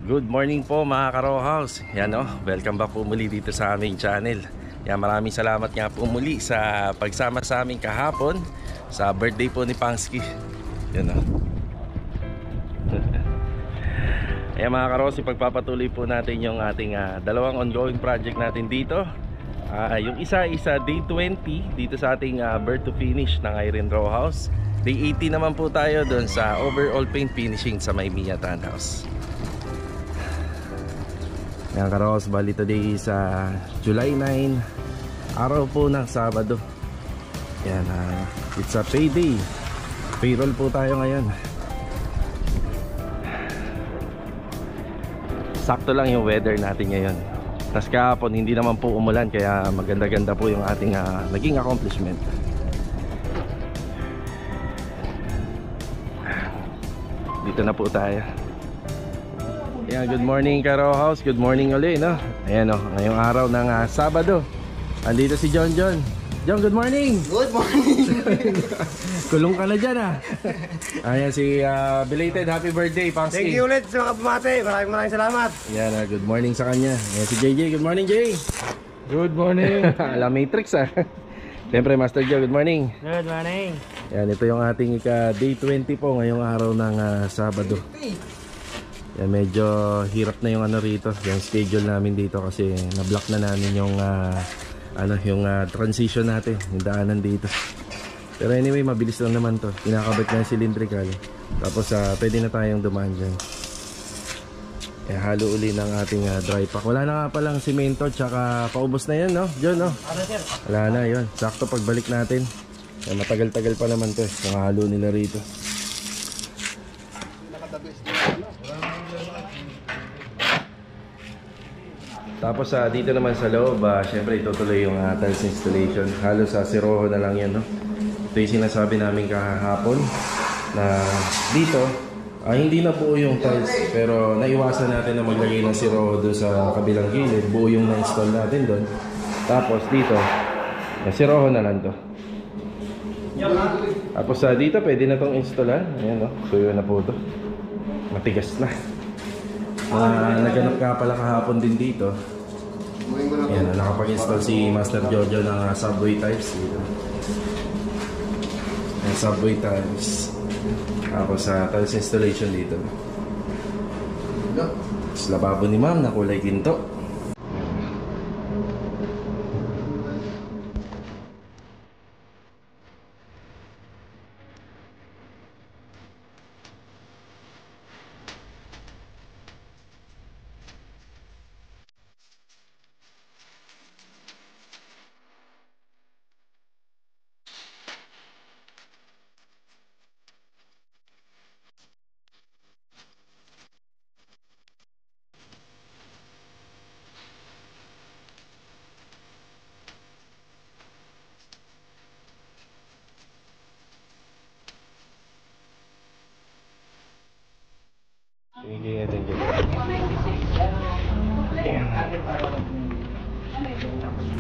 Good morning po mga ka-Row House. Yan welcome back po muli dito sa aming channel. Yan, maraming salamat nga po muli sa pagsama sa amin kahapon sa birthday po ni Pangsky. Yan Ayan mga ka-Row, pagpapatuloy po natin yung ating dalawang ongoing project natin dito. Yung isa day 20 dito sa ating birth to finish ng Irene Row House. Day 80 naman po tayo doon sa overall paint finishing sa Maymia Townhouse. Yan ka-Rows, bali today is July 9, araw po ng Sabado. Yan, it's a payday. Payroll po tayo ngayon. Sakto lang yung weather natin ngayon. Tas kahapon hindi naman po umulan, kaya maganda-ganda po yung ating naging accomplishment. Dito na po tayo. Yeah, good morning ka-Row House. Good morning ulit, no? Ayan ngayong araw ng Sabado. Andito si John. John, good morning. Good morning. Kulong ka na dyan Ayan si belated happy birthday Pangsky. Thank you ulit sa mga bumate. Maraming salamat. Yan, good morning sa kanya. Ayan si JJ. Good morning, Jay. Good morning. Alam Matrix Siyempre Master Joe, good morning. Good morning. Yan, ito yung ating day 20 po ngayong araw ng Sabado. Yan, medyo hirap na yung rito, yung schedule namin dito kasi na-block na namin yung yung transition natin, yung daanan dito. Pero anyway, mabilis lang naman to. Kinakabit na yung cylindrical. Tapos pwede na tayong dumaan dyan. Halo uli ng ating dry pack. Wala na nga palang simento, tsaka paubos na yan, no? John, no? Wala na, yun. Sakto pagbalik natin. Matagal-tagal pa naman to kung halo nila rito. Tapos dito naman sa loob, syempre itutuloy yung tiles installation. Halos siroho na lang yan, no? Ito yung sinasabi namin kahapon na dito, hindi na buo yung tiles, pero naiwasan natin na maglagay ng siroho doon sa kabilang gilid. Buo yung na-install natin doon. Tapos dito, siroho na lang to. Tapos dito pwede na tong installan. Ayan, no? Suyo na po to. Matigas na. Naganap nga pala kahapon din dito. Ayan, nakapag-install si Master Jojo ng subway tiles dito. Ayan, subway tiles. Tapos tiles installation dito. Tapos lababo ni ma'am na kulay ginto.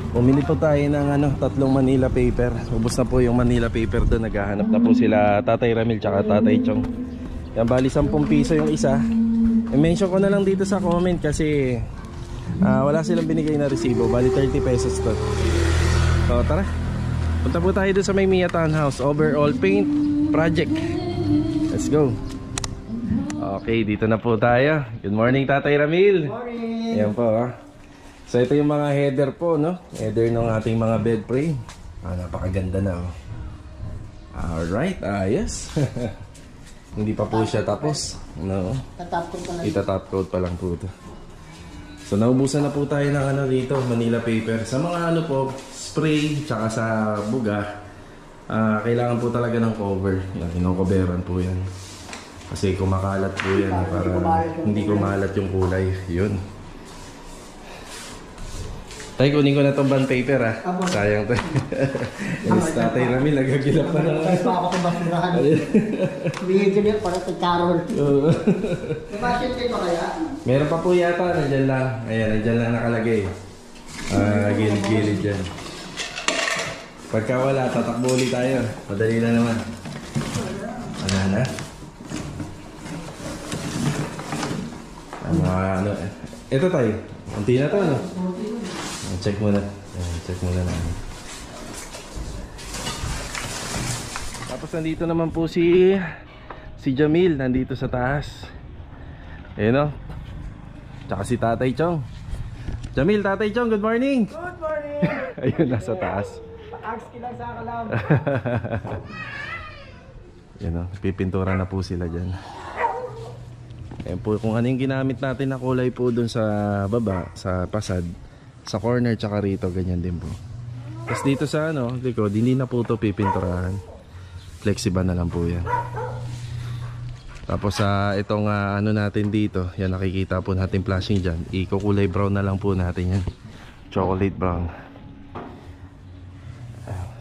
Pumili po tayo ng tatlong Manila paper. Ubos na po yung Manila paper doon. Naghahanap na po sila Tatay Ramil tsaka Tatay Chong. Yan, bali 10 piso yung isa. I-mention ko na lang dito sa comment kasi wala silang binigay na resibo. Bali 30 pesos to. So tara, punta po tayo doon sa Maymia Townhouse overall paint project. Let's go. Okay, dito na po tayo. Good morning Tatay Ramil. Good morning. Ayan po So ito yung mga header po, no? Header ng ating mga bed frame. Napakaganda na Alright, ayos. Hindi pa po siya tapos, no? Ita-top coat pa lang po ito. So naubusan na po tayo ng dito, Manila paper. Sa mga po, spray, tsaka sa buga, kailangan po talaga ng cover. Yan, kinocoveran po yan. Kasi kumakalat po yan para hindi kumalat yung kulay. Yun. Tay, kunin ko na itong bond paper Sayang to. Yung Tatay Ramil, nagagilap pa na lang. Kaya pa ako sa basurahan. Bigyan niya para sa Carol. Nabashin kayo ba kaya? Meron pa po yata, nandyan lang. Ayan, nandyan lang nakalagay. Gilid-gilid dyan. Pagka wala, tatakbo ulit tayo. Madali na naman. Ano na? Mga ano, ito tayo. Unti na to, ano? Check muna. Check muna na. Tapos nandito naman po si Jamil, nandito sa taas. Ayun o. Tsaka si Tatay Chong. Jamil, Tatay Chong, good morning! Good morning! Ayun, nasa taas. Pa-ax kilang sa kalam. Yan o, pipintura na po sila dyan. Ayan po, kung ano yung ginamit natin na kulay po dun sa baba, sa pasad, sa corner tsaka rito, ganyan din po. Tapos dito sa ano, likod, hindi na po ito pipinturahan. Flexible na lang po yan. Tapos sa itong ano natin dito, yan nakikita po natin flashing dyan, ikukulay brown na lang po natin yan. Chocolate brown.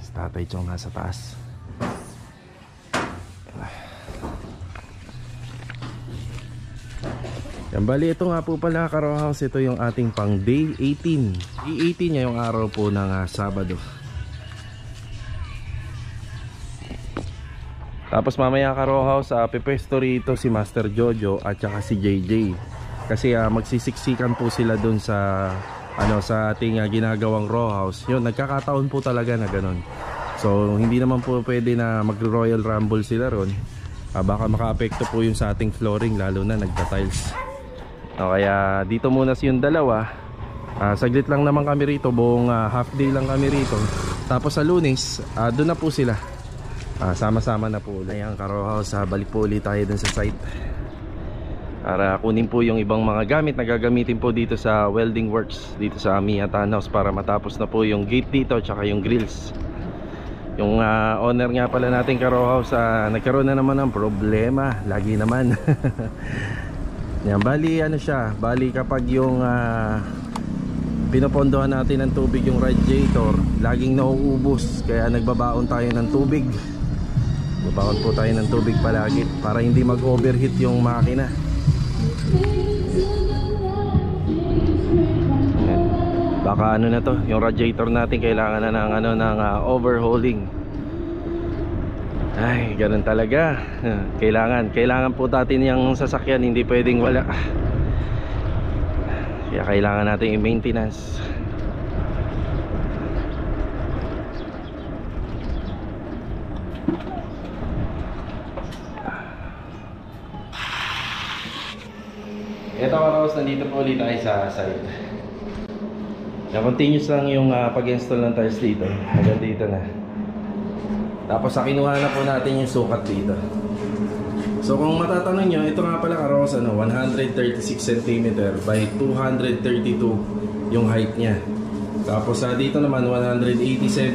Si Tatay Chong nasa taas. Yan, bali ito nga po pala ka-row house, ito yung ating pang day 18. Day 18 niya yung araw po ng Sabado. Tapos mamaya ka-row house, pipesto rito si Master Jojo at saka si JJ. Kasi magsisiksikan po sila dun sa ano, sa ating ginagawang row house. Yun, nagkakataon po talaga na ganun. So hindi naman po pwede na mag-royal rumble sila ron. Baka maka-apekto po yung sa ating flooring, lalo na nagta-tiles. Kaya dito muna yung dalawa. Saglit lang naman kami rito, buong half day lang kami rito. Tapos sa Lunes, doon na po sila. Sama-sama na po ulit. Ayan, ka-row house, balik po ulit tayo dun sa site para kunin po yung ibang mga gamit na gagamitin po dito sa welding works dito sa Mia Townhouse, para matapos na po yung gate dito tsaka yung grills. Yung owner nga pala natin ka-row house, nagkaroon na naman ng problema, lagi naman. Yan, bali ano siya, bali kapag yung pinopondohan natin ng tubig yung radiator, laging nauubos, kaya nagbabaon tayo ng tubig. Babaon po tayo ng tubig palagi para hindi mag-overheat yung makina. Ayan. Baka ano na to, yung radiator natin kailangan na ng ano, ng overhauling. Ay, ganun talaga. Kailangan po natin yung sasakyan, hindi pwedeng wala. Kaya kailangan natin i-maintenance. Ito ka-rows, nandito po ulit tayo sa site. Continuous lang yung pag-install ng tiles dito. Hanggang dito na. Tapos kinuha na po natin yung sukat dito. So kung matatanong nyo, ito nga pala ka-rows, 136 cm by 232 yung height niya. Tapos dito naman 187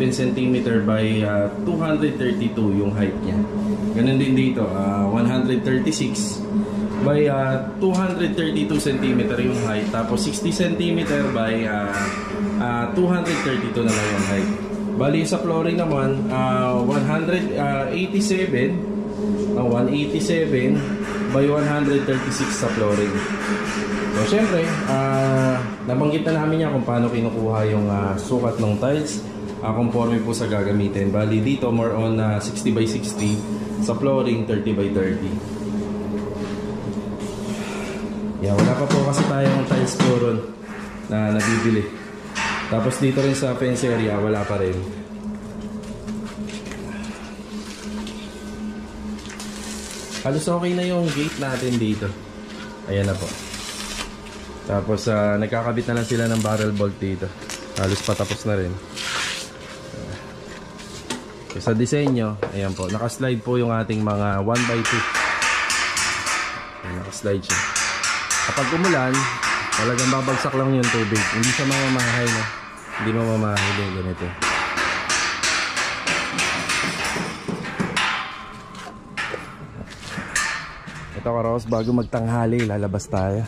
cm by 232 yung height niya. Ganun din dito, 136 by 232 cm yung height. Tapos 60 cm by 232 na lang yung height. Bali sa flooring naman 187 by 136 sa flooring. So syempre nabanggit na namin yan kung paano kinukuha yung sukat ng tiles, conforme po sa gagamitin. Bali dito more on 60 by 60, sa flooring 30 by 30. Yeah, wala pa po kasi tayong tiles coron na nabibili. Tapos dito rin sa fence area, wala pa rin. Halos okay na yung gate natin dito. Ayan na po. Tapos nagkakabit na lang sila ng barrel bolt dito. Halos patapos na rin. Sa disenyo, ayan po, nakaslide po yung ating mga 1x2. Nakaslide siya. Kapag umulan, talagang babagsak lang yung tubig. Hindi siya mamamahay, no? Hindi mamamahay din ganito. Ito ka-rows, bago magtanghali, lalabas tayo.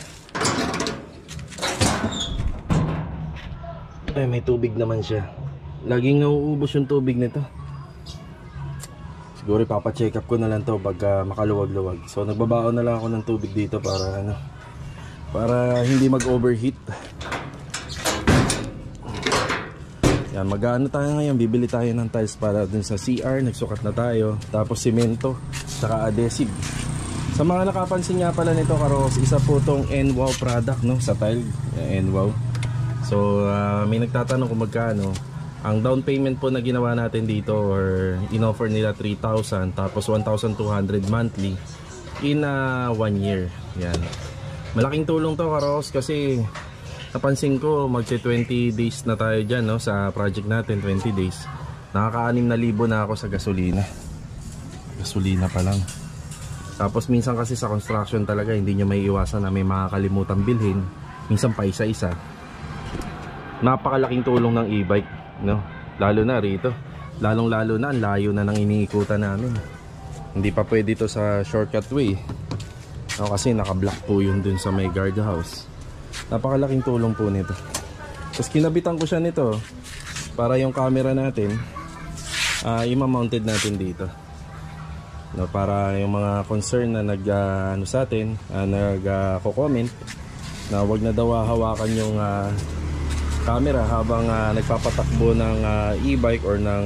Ay, may tubig naman siya. Laging nauubos yung tubig nito. Siguro ipapacheck up ko na lang to pag makaluwag-luwag. So nagbabaon na lang ako ng tubig dito para ano, para hindi mag-overheat. Yan, mag-ano tayo ngayon, bibili tayo ng tiles para dun sa CR, nagsukat na tayo. Tapos simento, saka adhesive. Sa mga nakapansin nga pala nito Karos, isa po tong NWOW product, no, sa tile, NWOW. So may nagtatanong kung magkano. Ang down payment po na ginawa natin dito or in-offer nila 3,000 tapos 1,200 monthly in 1 year. Yan. Malaking tulong to Karos kasi napansin ko magsi 20 days na tayo dyan, no, sa project natin, 20 days. Nakaka-6,000 na ako sa gasolina. Gasolina pa lang. Tapos minsan kasi sa construction talaga hindi nyo may iwasan na may makakalimutan bilhin. Minsan pa isa-isa. Napakalaking tulong ng e-bike, no? Lalo na rito. Lalong-lalo na ang layo na ng iniikutan namin. Hindi pa pwede ito sa shortcut way. No, kasi naka-block po yun dun sa may guardhouse. Napakalaking tulong po nito. Tapos kinabitan ko siya nito para yung camera natin ima-mounted natin dito. No, para yung mga concern na ano sa atin, nagko-comment na wag na daw hawakan yung camera habang nagpapatakbo ng e-bike or ng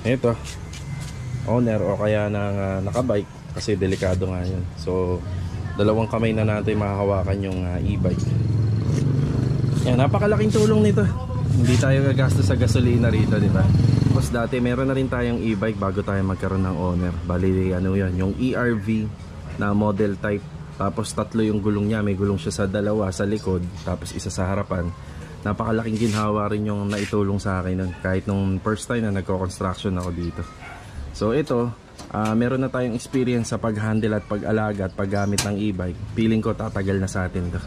ito owner o kaya ng nakabike kasi delikado nga yun. So dalawang kamay na natin mahahawakan yung e-bike. Yan, napakalaking tulong nito. Hindi tayo gagastos sa gasolina rito, di ba? Tapos dati meron na rin tayong e-bike bago tayo magkaroon ng owner. Bali ano yan, yung ERV na model type. Tapos tatlo yung gulong niya, may gulong siya sa dalawa sa likod, tapos isa sa harapan. Napakalaking ginhawa rin yung naitulong sa akin nun, kahit nung first time na nagko-construction ako dito. So ito, meron na tayong experience sa pag-handle at pag-alaga at paggamit ng e-bike. Feeling ko tatagal na sa atin to.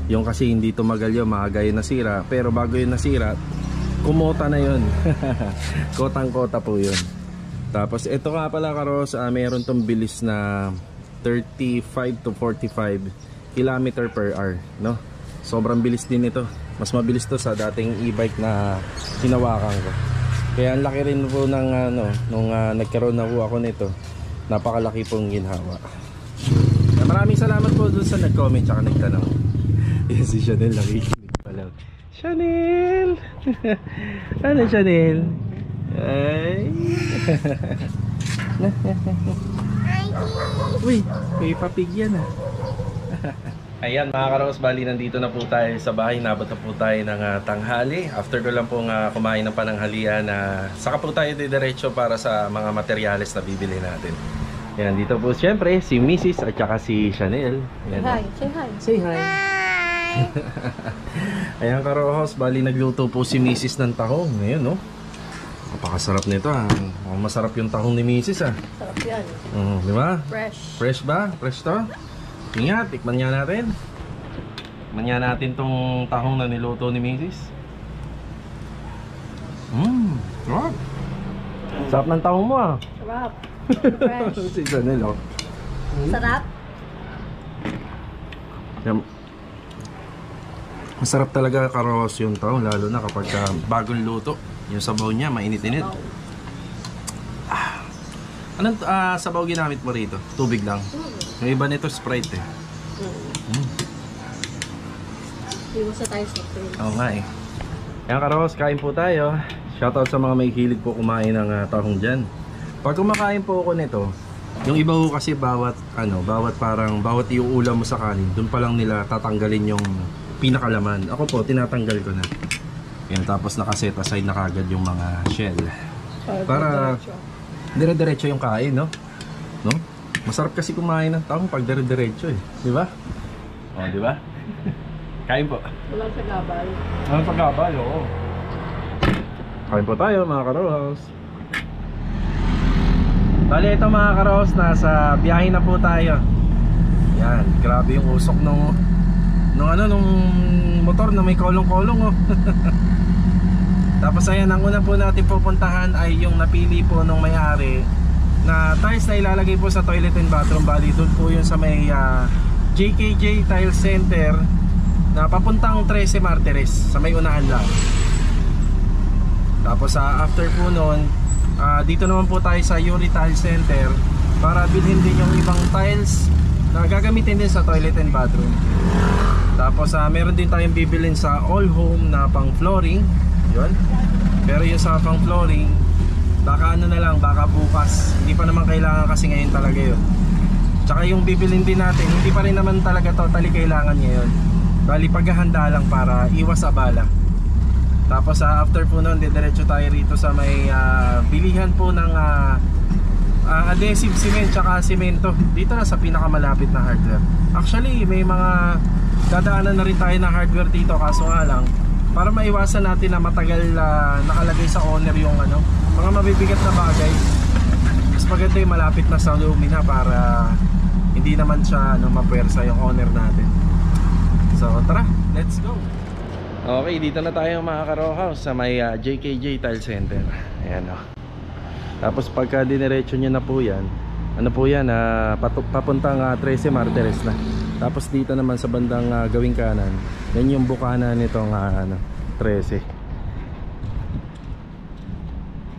Yung kasi hindi tumagal yun, maaga yun nasira. Pero bago yun nasira, kumota na yun. Kotang-kota po yun. Tapos ito nga pala Karos, meron tong bilis na 35 to 45 km per hour, no? Sobrang bilis din ito. Mas mabilis to sa dating e-bike na hinawakan ko. Kaya ang laki rin po ng nung nagkaroon na po ako nito. Napakalaki pong ginhawa. Maraming salamat po dun sa nag-comment tsaka nagtanong. Yes, si Chanel nakikinig pala. Chanel! Ano Chanel? Ay! Uy, may papig yan ah. Ayan mga Karos, bali nandito na po tayo sa bahay. Nabot na po tayo ng tanghali. After ko lang pong kumain ng pananghalian, saka po tayo didiretso para sa mga materyales na bibili natin. Ayan, dito po siyempre si Mrs. at saka si Chanel. Ayan, Hi, say hi. say hi. Ayan Karos, bali nagluto po si Mrs. ng tahong. Ngayon no, napakasarap nito ah. Masarap yung tahong ni Mrs. ah. Sarap yan. Di ba? Fresh. Fresh ba? Fresh to? Ingat, tikman niya natin. Tikman niya natin tong tahong na niluto ni Mrs. Sarap. Sarap ng tahong mo ah. Sarap. Fresh. Si Chanel oh. Sarap. Masarap talaga Karos yung tahong, lalo na kapag bagong luto. Yung sabaw niya, mainit-init. Anong sabaw ginamit mo rito? Tubig lang? Yung iba nito Sprite eh. Iwas na tayo sa cream. Oo nga eh. Ayan Karos, kain po tayo. Shoutout sa mga may hilig po kumain ng tahong dyan. Pag kumakain po ako nito, yung iba po kasi bawat yung ulam mo sa kanin, dun pa lang nila tatanggalin yung pinakalaman. Ako po, tinatanggal ko na. Yan, tapos nakaset aside na kagad yung mga shell. Para dire-diretso yung kain, no? No? Masarap kasi kumain ng tahong pag dire-diretso eh. Di ba? O, di ba? Kain po. Walang sagabal. Walang sagabal, oo. Kain po tayo mga Karos. Bali ito mga Karos, nasa biyahe na po tayo. Yan, grabe yung usok nung motor na may kolong-kolong oh. Tapos ayan, ang una po natin pupuntahan ay yung napili po nung may-ari na tiles na ilalagay po sa toilet and bathroom. Bali doon po yun sa may JKJ Tile Center na papuntang 13 Martires, sa may unahan lang. Tapos after po nun, dito naman po tayo sa Yuri Tile Center para bilhin din yung ibang tiles na gagamitin din sa toilet and bathroom. Tapos meron din tayong bibilin sa all home na pang flooring. Yun. Pero yung sa pang flooring, baka ano na lang, baka bukas. Hindi pa naman kailangan kasi ngayon talaga yun. Tsaka yung bibilin din natin, hindi pa rin naman talaga totally kailangan ngayon. Bali paghahanda lang para iwas abala. Tapos after po nun, diretso tayo rito sa may bilihan po ng adhesive cement tsaka semento. Dito na sa pinakamalapit na hardware. Actually may mga dadaanan na rin tayo na hardware dito, kaso nga lang para maiwasan natin na matagal nakalagay sa owner yung mga mabibigat na bagay, mas maganda yung malapit na sa lumina para hindi naman siya mapuwersa yung owner natin. So tara, let's go. Okay, dito na tayo mga ka-row house sa may JKJ Tile Center. Ayan o. Tapos pagka diniretso nyo na po yan, papuntang 13 Martires na. Tapos dito naman sa bandang gawing kanan, yan yung bukana nitong 13.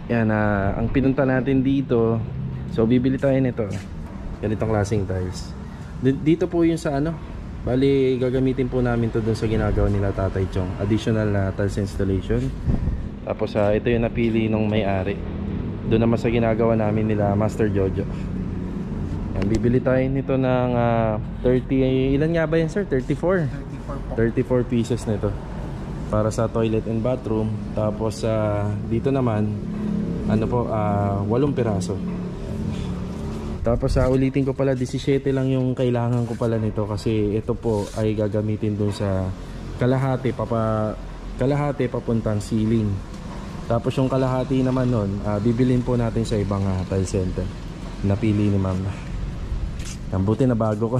Yan, ang pinunta natin dito, so bibili tayo nito, ganitong klaseng tiles. Dito po yung sa bali gagamitin po namin to dun sa ginagawa nila Tatay Chong, additional na tiles installation. Tapos ito yung napili nung may-ari, doon naman sa ginagawa namin nila Master Jojo. Yan, bibili tayo nito ng 30, ilan nga ba yan sir? 34 pieces nito para sa toilet and bathroom. Tapos dito naman 8 piraso. Tapos ulitin ko pala, 17 lang yung kailangan ko pala nito kasi ito po ay gagamitin dun sa kalahati papuntang ceiling. Tapos yung kalahati naman nun, bibilin po natin sa ibang tile center. Napili ni ma'am. Ang buti na bago ko.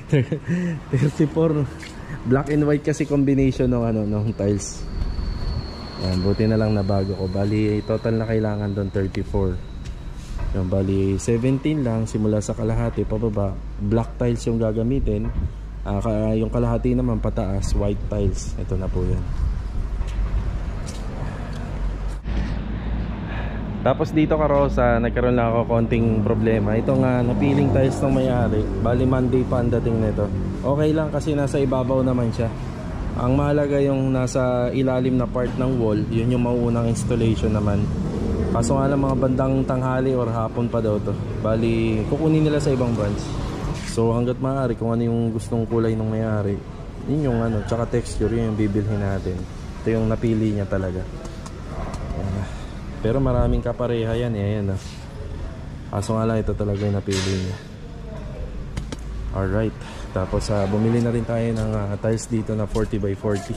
34 black and white kasi combination ng tiles. Yan, buti na lang na bago ko. Bali total na kailangan doon 34. Yung bali 17 lang simula sa kalahati pababa, black tiles yung gagamitin. Yung kalahati naman pataas, white tiles. Ito na po yan. Tapos dito Karosa, nagkaroon lang ako konting problema. Itong napiling tiles ng may-ari, bali Monday pa ang dating nito. Okay lang kasi nasa ibabaw naman siya. Ang mahalaga yung nasa ilalim na part ng wall, yun yung mauunang installation naman. Kaso nga lang mga bandang tanghali or hapon pa daw to. Bali kukunin nila sa ibang branch. So hanggat maaari, kung ano yung gustong kulay ng may-ari, yun yung tsaka texture, yun yung bibilhin natin. Ito yung napili niya talaga. Pero maraming kapareha yan ayan. Kaso nga lang ito talaga yung napili niya. Alright, tapos bumili na rin tayo ng tiles dito na 40x40.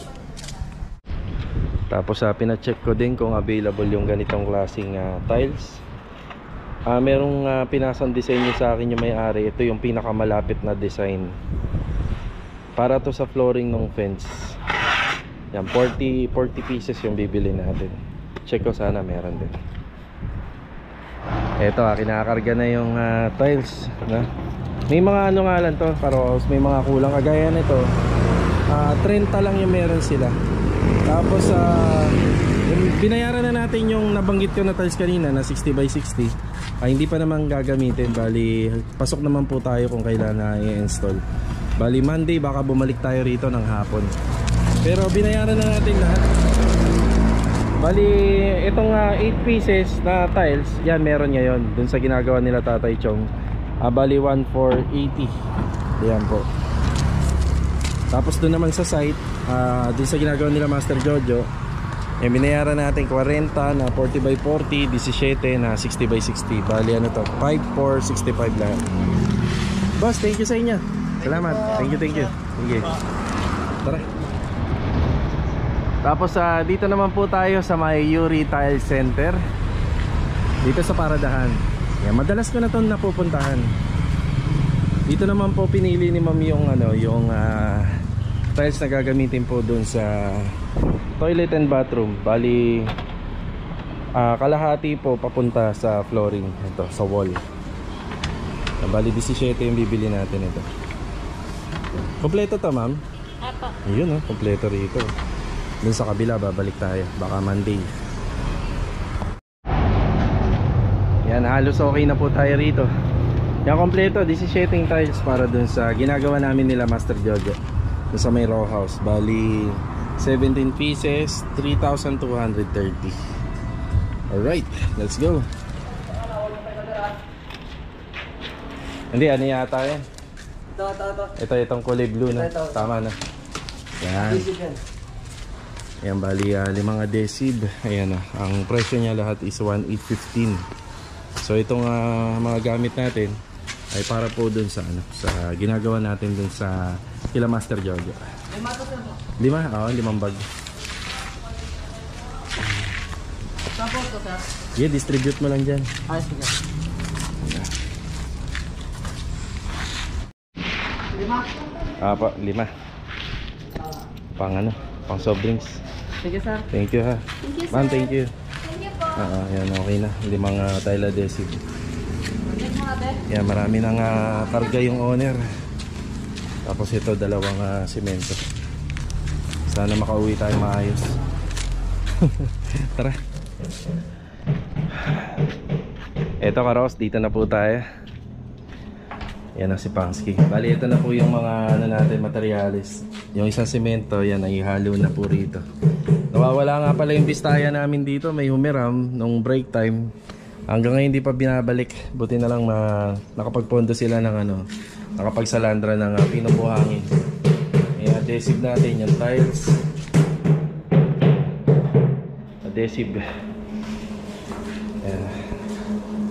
Tapos pina-check ko din kung available yung ganitong klaseng tiles. Merong pinasang design niya sa akin yung may-ari. Ito yung pinakamalapit na design para to sa flooring ng fence. Yan, 40 pieces yung bibili natin. Check ko, sana meron din. Eto, kinakarga na yung tiles, may mga nga lang to, pero may mga kulang kagaya nito. 30 lang yung meron sila. Tapos binayaran na natin yung nabanggit ko na tiles kanina na 60x60. Hindi pa naman gagamitin. Bali pasok naman po tayo kung kailan na i-install. Bali Monday baka bumalik tayo rito ng hapon. Pero binayaran na natin lahat. Bali itong 8 pieces na tiles, yan meron ngayon dun sa ginagawa nila Tatay Chong. Bali 1,480. Yan po. Tapos dun naman sa site, dun sa ginagawa nila Master Jojo, binayaran natin 40 na 40x40, 17 na 60x60. Bali to, 5,465 lang. Boss, thank you sa inyo. Salamat. Thank you. Sige. Tara. Tapos dito naman po tayo sa may Yuri Tile Center. Dito sa Paradahan. Yan, madalas ko na 'tong napupuntahan. Dito naman po pinili ni Ma'am yung yung tiles na gagamitin po doon sa toilet and bathroom. Bali kalahati po papunta sa flooring, ito sa wall. Bali 17 yung bibili natin ito. Kompleto to, ma'am? Apo. Ayun kompleto rito. Doon sa kabila babalik tayo, baka Monday. Yan, halos okay na po tayo rito. Yan, kompleto 17 tiles para dun sa ginagawa namin nila Master Jojo dun sa may row house. Bali 17 pieces, 3,230. Alright, let's go. Hindi, ano yata yan? Ito. Itong kulay blue na. Ito. Tama na. Yan. Easy yan. Ayan, bali 5 decib. Ayan, ang presyo niya lahat is 1,815. So itong mga gamit natin ay para po dun sa sa ginagawa natin dun sa kila Master Jojo. 5? Oo, 5 bag. Tapos to, sir. Yeah, distribute mo lang dyan. Sige. 5? Pa, 5. Pang soft drinks. Sige, sir. Thank you ha. Thank you, sir. Ma'am, thank you. Thank you po. Yan, okay na. 5 Tyla Decib. Check mo natin. Yan, marami nang karga yung owner. Tapos ito, 2 simento. Sana makauwi tayo maayos. Tara. Eto Karos, dito na po tayo. Yan ang si Pangsky. Bali, ito na po yung mga natin, materialis. Yung isang simento, yan ay ihalo na po rito. Nawawala nga pala yung bistaya namin dito. May humiram nung break time. Hanggang ngayon hindi pa binabalik. Buti na lang nakapagpondo sila ng nakapagsalandra ng pinubuhangin. Ayan, adhesive natin yung tiles. Adhesive. Ayan.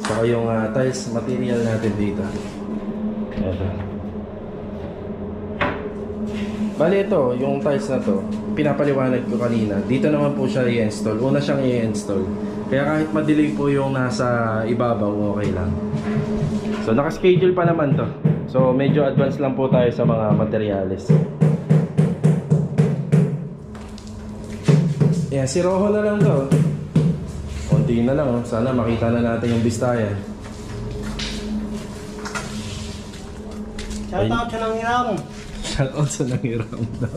Saka yung tiles material natin dito. Ito. Bali ito, yung tiles na to, pinapaliwanag ko kanina. Dito naman po siya i-install. Una siyang i-install. Kaya kahit madilim po yung nasa ibabaw, okay lang. So naka-schedule pa naman to. So medyo advance lang po tayo sa mga materials. Yan, si Rojo na lang to. Konti na lang. Sana makita na natin yung bistaya. Shoutout sa nanghiram. Shoutout sa nanghiram daw.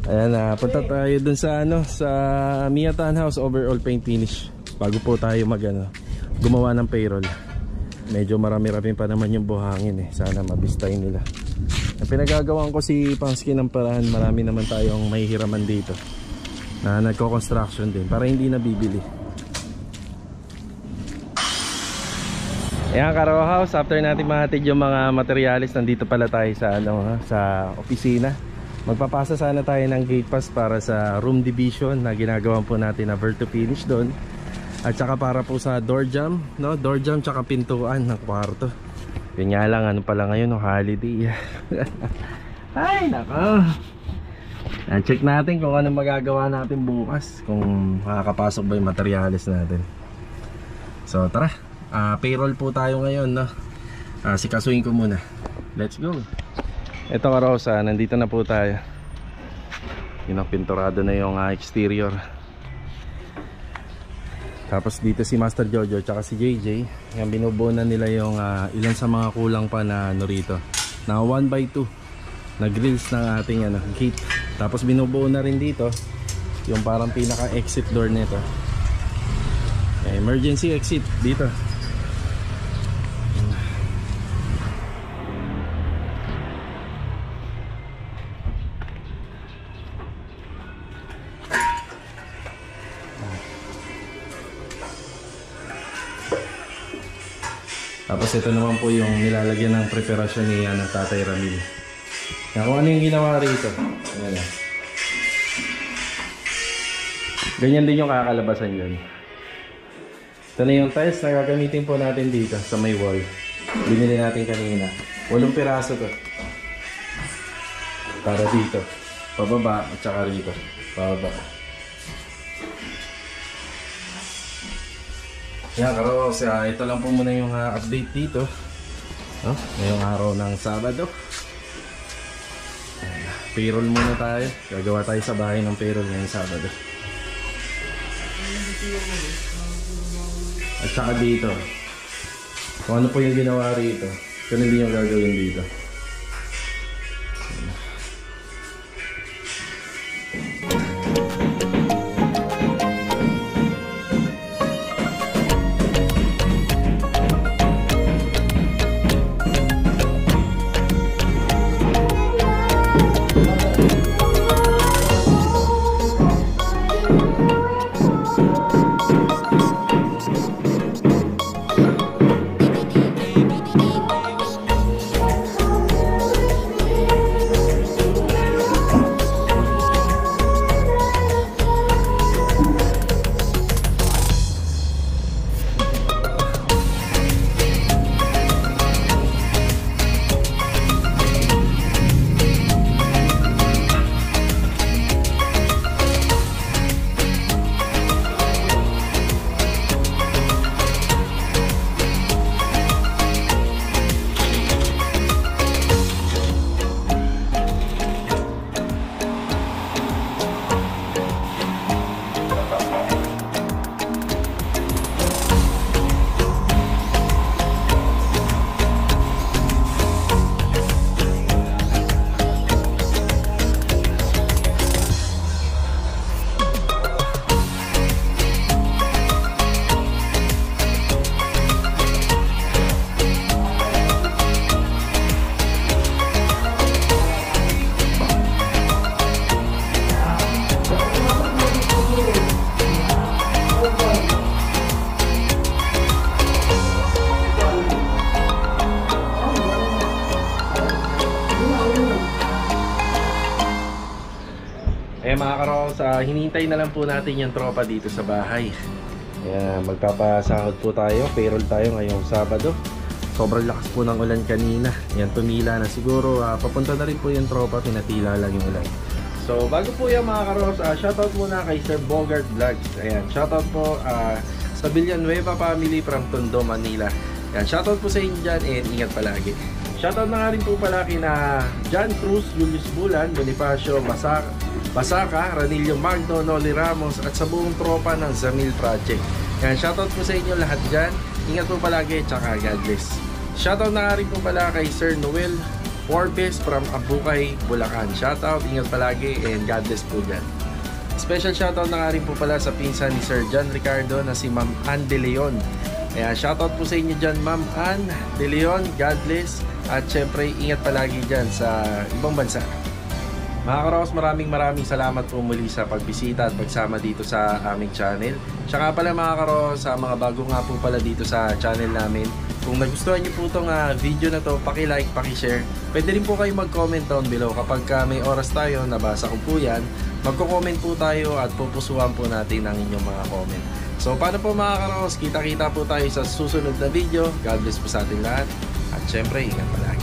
Ayan, punta tayo dun sa sa Mia Townhouse overall paint finish. Bago po tayo gumawa ng payroll. Medyo marami-rami pa naman yung buhangin Sana mabistay nila. Ang pinagagawan ko si Pangsky ng paraan, marami naman tayong mahihiraman dito na nagko-construction din para hindi nabibili. Ayan, Karo House, after natin mahatid yung mga materialis, nandito pala tayo sa sa opisina. Magpapasa sana tayo ng gate pass para sa room division na ginagawa po natin na verto finish doon. At saka para po sa door jamb, door jamb tsaka pintuan ng kwarto. Yun nga lang, pala ngayon, holiday. Ay, nako. Check natin kung ano magagawa natin bukas, kung makakapasok ba yung materialis natin. So tara, payroll po tayo ngayon, sikasuhin ko muna. Let's go. Ito Karosa, nandito na po tayo. Pinturado na yung exterior. Tapos dito si Master Jojo tsaka si JJ, yung binubuo na nila yung ilan sa mga kulang pa na rito, na 1x2 na grills ng ating gate. Tapos binubuo na rin dito yung parang pinaka exit door nito, emergency exit dito. Tapos ito naman po yung nilalagyan ng preparasyon ni Tatay Ramil. Kung ano yung ginawa rito. Ayan. Ganyan din yung kakalabasan yun. Ito na yung tiles na gagamitin po natin dito sa may wall. Binili natin kanina. 8 piraso to. Para dito. Pababa at saka rito. Pababa. Yan, Karos, ito lang po muna yung update dito. Ngayong araw ng Sabado. Payroll muna tayo. Gagawa tayo sa bahay ng payroll ngayong Sabado. At saka dito, kung ano po yung ginawa rito, ganun din yung gagawin dito. Kaya mga karos, hinihintay na lang po natin yung tropa dito sa bahay. Kaya magpapasahod po tayo, payroll tayo ngayong Sabado. Sobrang lakas po ng ulan kanina. Yan, tumila na siguro. Papunta na rin po yung tropa, pinatila lang yung ulan. So bago po yan mga karos, shoutout muna kay Sir Bogart Vlogs. Ayan, shoutout po sa Villanueva family from Tondo, Manila. Ayan, shoutout po sa inyo dyan and ingat palagi. Shoutout na nga rin po pala kina John Cruz, Julius Bulan, Bonifacio Basaka, Ranillo Magno, Noli Ramos at sa buong tropa ng Zamil Project. Yan, shoutout po sa inyo lahat dyan. Ingat po palagi, tsaka God bless. Shoutout na nga rin po pala kay Sir Noel Forbes from Abukay, Bulacan. Shoutout, ingat palagi and God bless po dyan. Special shoutout na nga rin po pala sa pinsan ni Sir John Ricardo na si Ma'am Ann De Leon. Ayan, shoutout po sa inyo dyan Ma'am Ann De Leon, God bless. At syempre, ingat palagi dyan sa ibang bansa. Mga karos, maraming salamat po muli sa pagbisita at pagsama dito sa aming channel. Tsaka pala mga karos, sa mga bago nga po pala dito sa channel namin, kung nagustuhan nyo po itong video na to, paki-like, paki-share. Pwede rin po kayo mag-comment down below. Kapag may oras tayo, nabasa ko po yan, magko-comment po tayo at pupusuan po natin ang inyong mga comment. So paano po mga karos, kita-kita po tayo sa susunod na video. God bless po sa ating lahat. At syempre, ingat pala.